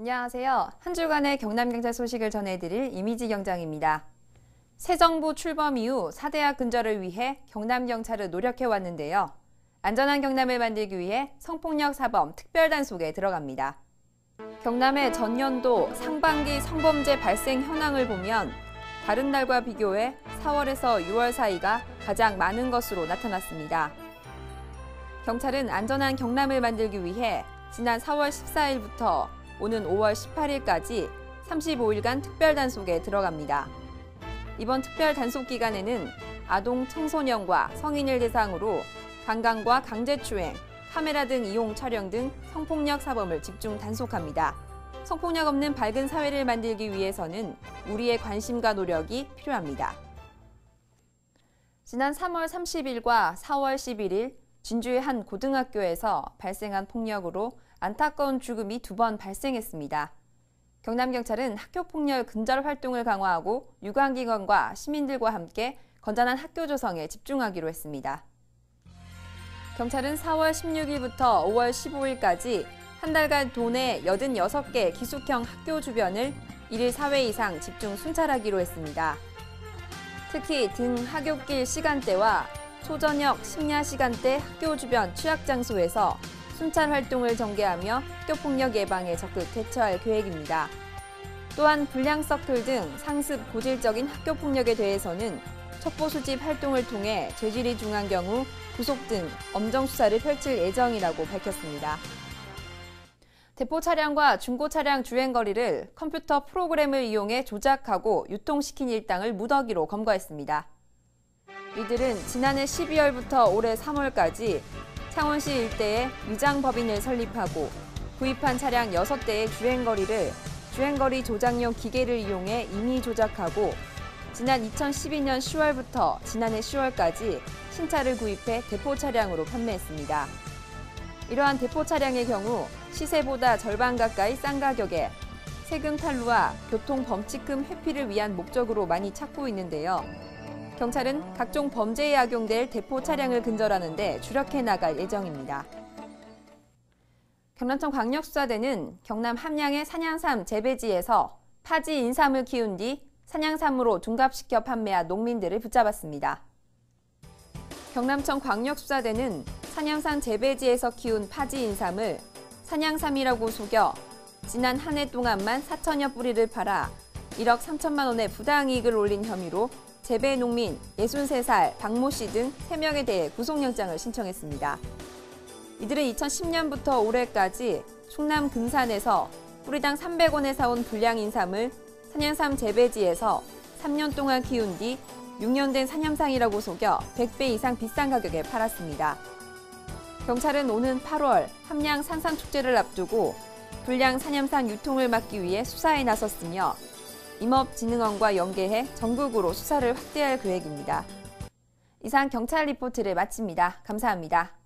안녕하세요. 한 주간의 경남경찰 소식을 전해드릴 이미지 경장입니다. 새 정부 출범 이후 4대학 근절을 위해 경남경찰은 노력해왔는데요. 안전한 경남을 만들기 위해 성폭력 사범 특별단속에 들어갑니다. 경남의 전년도 상반기 성범죄 발생 현황을 보면 다른 달과 비교해 4월에서 6월 사이가 가장 많은 것으로 나타났습니다. 경찰은 안전한 경남을 만들기 위해 지난 4월 14일부터 오는 5월 18일까지 35일간 특별단속에 들어갑니다. 이번 특별단속 기간에는 아동, 청소년과 성인을 대상으로 강간과 강제추행, 카메라 등 이용 촬영 등 성폭력 사범을 집중 단속합니다. 성폭력 없는 밝은 사회를 만들기 위해서는 우리의 관심과 노력이 필요합니다. 지난 3월 30일과 4월 11일 진주의 한 고등학교에서 발생한 폭력으로 안타까운 죽음이 2번 발생했습니다. 경남경찰은 학교폭력 근절 활동을 강화하고 유관기관과 시민들과 함께 건전한 학교 조성에 집중하기로 했습니다. 경찰은 4월 16일부터 5월 15일까지 한 달간 도내 86개 기숙형 학교 주변을 1일 4회 이상 집중 순찰하기로 했습니다. 특히 등하굣길 시간대와 초저녁 심야 시간대 학교 주변 취약장소에서 순찰 활동을 전개하며 학교폭력 예방에 적극 대처할 계획입니다. 또한 불량서클 등 상습 고질적인 학교폭력에 대해서는 첩보 수집 활동을 통해 죄질이 중한 경우 구속 등 엄정 수사를 펼칠 예정이라고 밝혔습니다. 대포 차량과 중고 차량 주행거리를 컴퓨터 프로그램을 이용해 조작하고 유통시킨 일당을 무더기로 검거했습니다. 이들은 지난해 12월부터 올해 3월까지 창원시 일대에 위장법인을 설립하고 구입한 차량 6대의 주행거리 조작용 기계를 이용해 임의 조작하고 지난 2012년 10월부터 지난해 10월까지 신차를 구입해 대포 차량으로 판매했습니다. 이러한 대포 차량의 경우 시세보다 절반 가까이 싼 가격에 세금 탈루와 교통 범칙금 회피를 위한 목적으로 많이 찾고 있는데요. 경찰은 각종 범죄에 악용될 대포 차량을 근절하는 데 주력해 나갈 예정입니다. 경남청 광역수사대는 경남 함양의 산양삼 재배지에서 파지 인삼을 키운 뒤 산양삼으로 둔갑시켜 판매한 농민들을 붙잡았습니다. 경남청 광역수사대는 산양삼 재배지에서 키운 파지 인삼을 산양삼이라고 속여 지난 한 해 동안만 4천여 뿌리를 팔아 1억 3천만 원의 부당이익을 올린 혐의로 재배 농민 63살 박모 씨 등 3명에 대해 구속영장을 신청했습니다. 이들은 2010년부터 올해까지 충남 금산에서 뿌리당 300원에 사온 불량 인삼을 산양삼 재배지에서 3년 동안 키운 뒤 6년 된 산양삼이라고 속여 100배 이상 비싼 가격에 팔았습니다. 경찰은 오는 8월 함양 산삼축제를 앞두고 불량 산양삼 유통을 막기 위해 수사에 나섰으며 임업진흥원과 연계해 전국으로 수사를 확대할 계획입니다. 이상 경찰 리포트를 마칩니다. 감사합니다.